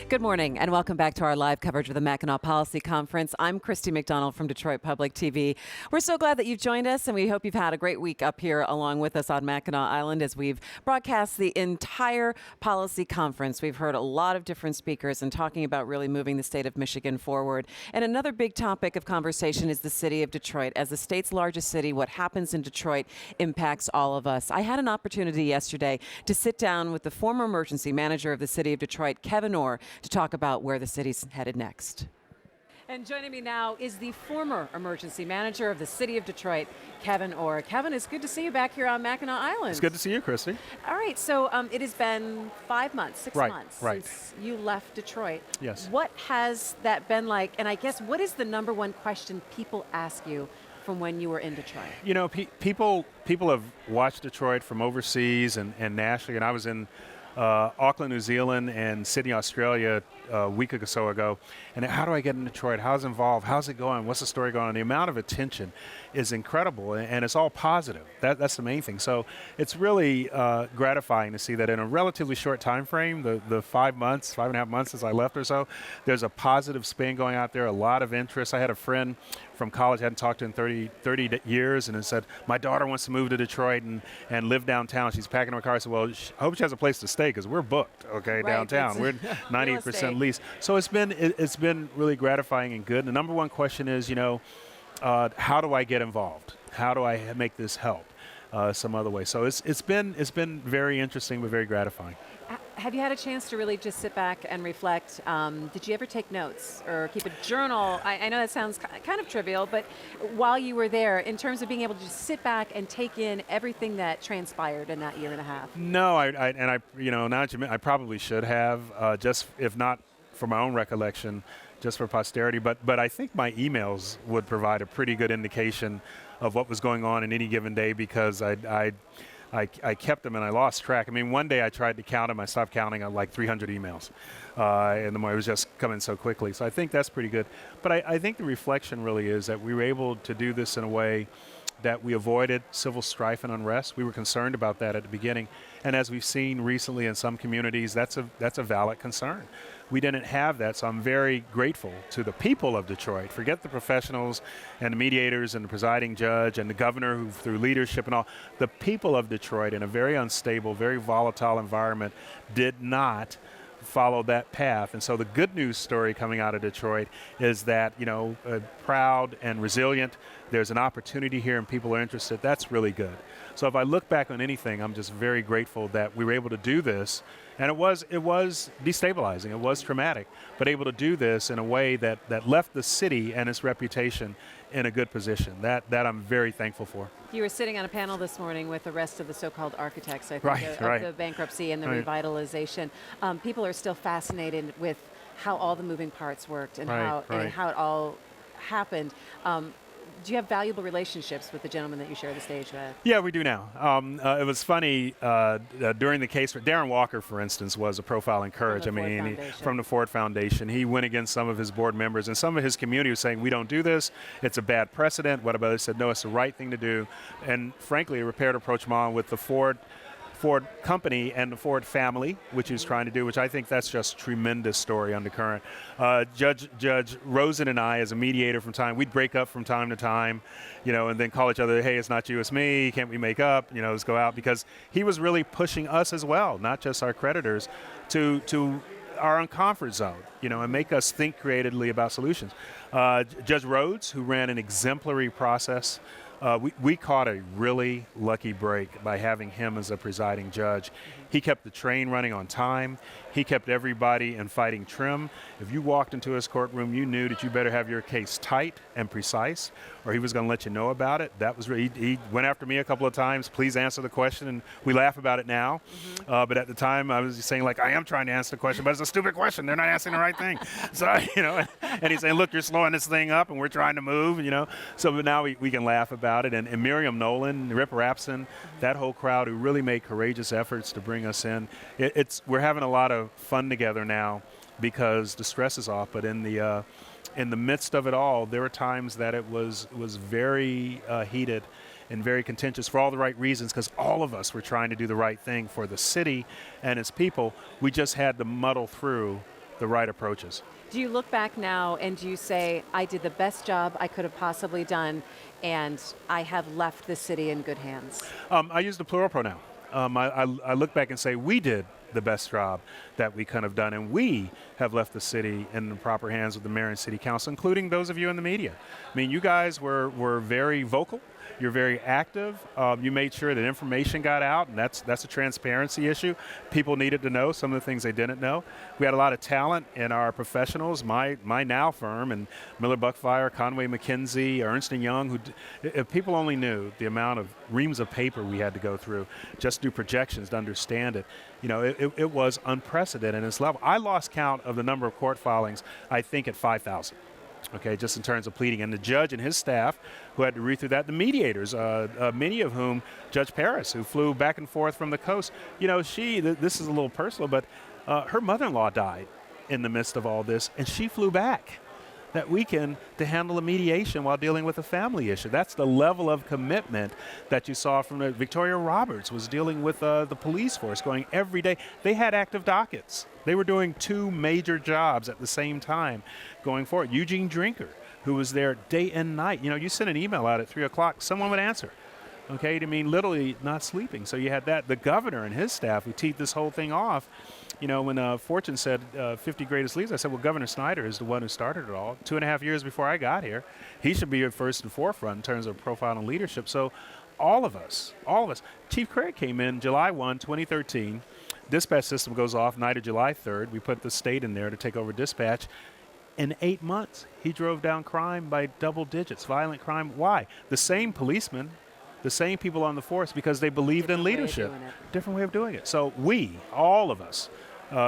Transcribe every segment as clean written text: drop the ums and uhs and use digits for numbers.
Good morning and welcome back to our live coverage of the Mackinac Policy Conference. I'm Christy McDonald from Detroit Public TV. We're so glad that you've joined us, and we hope you've had a great week up here along with us on Mackinac Island as we've broadcast the entire policy conference. We've heard a lot of different speakers and talking about really moving the state of Michigan forward. And another big topic of conversation is the city of Detroit. As the state's largest city, what happens in Detroit impacts all of us. I had an opportunity yesterday to sit down with the former emergency manager of the city of Detroit, Kevyn Orr, to talk about where the city's headed next. And joining me now is the former emergency manager of the city of Detroit, Kevyn Orr. Kevyn, it's good to see you back here on Mackinac Island. It's good to see you, Christy. All right, so it has been 5 months, 6 months since you left Detroit. Yes. What has that been like? And I guess, what is the number one question people ask you from when you were in Detroit? You know, people have watched Detroit from overseas and nationally, and I was in Auckland, New Zealand, and Sydney, Australia a week or so ago. And how do I get in Detroit? How's it involved? How's it going? What's the story going on? The amount of attention is incredible, and it's all positive. That's the main thing. So it's really gratifying to see that in a relatively short time frame, the 5 months, 5.5 months since I left or so, there's a positive spin going out there, a lot of interest. I had a friend from college I hadn't talked to in 30 years, and it said, my daughter wants to move to Detroit and live downtown. She's packing her car. I said, well, I hope she has a place to stay because we're booked, okay, right, downtown. We're 98% leased. So it's been really gratifying and good. And the number one question is, you know, how do I get involved? How do I make this help some other way? So it's been very interesting but very gratifying. Have you had a chance to really just sit back and reflect? Did you ever take notes or keep a journal? I know that sounds kind of trivial, but while you were there, in terms of being able to just sit back and take in everything that transpired in that year and a half. No, I probably should have, just if not for my own recollection, just for posterity. But I think my emails would provide a pretty good indication of what was going on in any given day, because I kept them and I lost track. I mean, one day I tried to count them. I stopped counting on like 300 emails. And the more it was just coming so quickly. So I think that's pretty good. But I think the reflection really is that we were able to do this in a way that we avoided civil strife and unrest. We were concerned about that at the beginning. And as we've seen recently in some communities, that's a valid concern. We didn't have that, so I'm very grateful to the people of Detroit. Forget the professionals and the mediators and the presiding judge and the governor who, through leadership and all, the people of Detroit in a very unstable, very volatile environment did not follow that path. And so the good news story coming out of Detroit is that, you know, proud and resilient, there's an opportunity here and people are interested. That's really good. So if I look back on anything, I'm just very grateful that we were able to do this. And it was destabilizing, it was traumatic, but able to do this in a way that left the city and its reputation in a good position. That I'm very thankful for. You were sitting on a panel this morning with the rest of the so-called architects, I think, of the bankruptcy and the revitalization. People are still fascinated with how all the moving parts worked and how it all happened. Do you have valuable relationships with the gentleman that you share the stage with? Yeah, we do now. It was funny during the case. Darren Walker, for instance, was a profile in courage. From the Ford Foundation. He went against some of his board members, and some of his community was saying, we don't do this. It's a bad precedent. What about it? He said, no, it's the right thing to do. And frankly, a repaired approach on with the Ford company and the Ford family, which he was trying to do, which I think that's just tremendous story undercurrent. Judge Rosen and I, as a mediator we'd break up from time to time, you know, and then call each other, hey, it's not you, it's me, can't we make up, you know, let's go out, because he was really pushing us as well, not just our creditors, to our own comfort zone, you know, and make us think creatively about solutions. Judge Rhodes, who ran an exemplary process, we caught a really lucky break by having him as a presiding judge. He kept the train running on time. He kept everybody in fighting trim. If you walked into his courtroom, you knew that you better have your case tight and precise, or he was going to let you know about it. That was really, he went after me a couple of times, please answer the question, and we laugh about it now. But at the time, I was saying, like, I am trying to answer the question, but it's a stupid question. They're not asking the right thing. So, you know, and he's saying, look, you're slowing this thing up, and we're trying to move, you know. So but now we can laugh about it. And Miriam Nolan, Rip Rapson, that whole crowd who really made courageous efforts to bring us in. We're having a lot of fun together now because the stress is off, but in the midst of it all, there were times that it was very heated and very contentious for all the right reasons, because all of us were trying to do the right thing for the city and its people. We just had to muddle through the right approaches. Do you look back now and do you say, I did the best job I could have possibly done, and I have left the city in good hands? I use the plural pronoun. I look back and say we did the best job that we could have done, and we have left the city in the proper hands with the mayor and city council, including those of you in the media. I mean, you guys were very vocal. You're very active. You made sure that information got out, and that's a transparency issue. People needed to know some of the things they didn't know. We had a lot of talent in our professionals. My now firm and Miller Buckfire, Conway McKenzie, Ernst & Young. If people only knew the amount of reams of paper we had to go through just do projections to understand it. You know, it was unprecedented in its level. I lost count of the number of court filings, I think, at 5,000. Okay, just in terms of pleading. And the judge and his staff who had to read through that, the mediators, many of whom, Judge Paris, who flew back and forth from the coast, you know, this is a little personal, but her mother-in-law died in the midst of all this, and she flew back that weekend to handle a mediation while dealing with a family issue. That's the level of commitment that you saw from Victoria Roberts was dealing with the police force, going every day. They had active dockets. They were doing 2 major jobs at the same time going forward. Eugene Drinker, who was there day and night. You know, you sent an email out at 3 o'clock, someone would answer. Okay, I mean, literally not sleeping. So you had that. The governor and his staff who teed this whole thing off. You know, when Fortune said 50 greatest leaders, I said, well, Governor Snyder is the one who started it all. 2.5 years before I got here, he should be first and forefront in terms of profile and leadership. So all of us. Chief Craig came in July 1, 2013. Dispatch system goes off night of July 3rd. We put the state in there to take over dispatch. In 8 months, he drove down crime by double digits, violent crime. Why? The same policemen, the same people on the force, because they believed in leadership. Different way of doing it. So we, all of us,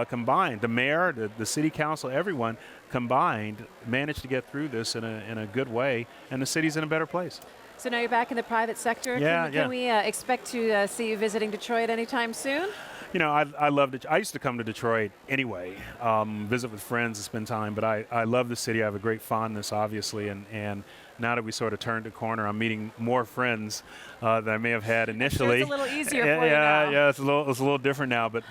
combined, the mayor, the city council, everyone combined, managed to get through this in a good way, and the city's in a better place. So now you're back in the private sector. Can we expect to see you visiting Detroit anytime soon? You know, I loved it. I used to come to Detroit anyway, visit with friends and spend time, but I love the city. I have a great fondness, obviously, and now that we sort of turned the corner, I'm meeting more friends than I may have had initially. It's a little easier for you now. Yeah, it's a little different now, but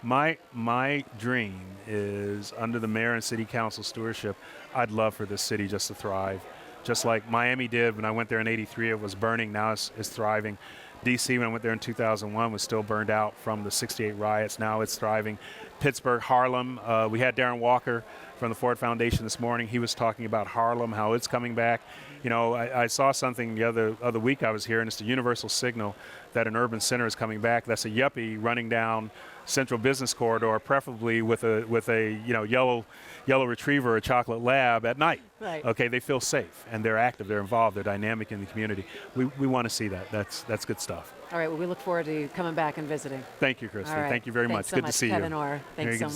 my dream is under the mayor and city council stewardship, I'd love for this city just to thrive. Just like Miami did when I went there in '83, it was burning, now it's thriving. D.C., when I went there in 2001, was still burned out from the '68 riots. Now it's thriving. Pittsburgh, Harlem. We had Darren Walker from the Ford Foundation this morning. He was talking about Harlem, how it's coming back. You know, I saw something the other week I was here, and it's the universal signal that an urban center is coming back. That's a yuppie running down Central Business Corridor, preferably with a yellow retriever or a chocolate lab at night. Right. Okay, they feel safe and they're active, they're involved, they're dynamic in the community. We want to see that. That's good stuff. All right. Well, we look forward to you coming back and visiting. Thank you, Christy. All right. Thank you very Thanks much. so Good much, to see Kevyn you. Orr. Thanks so much.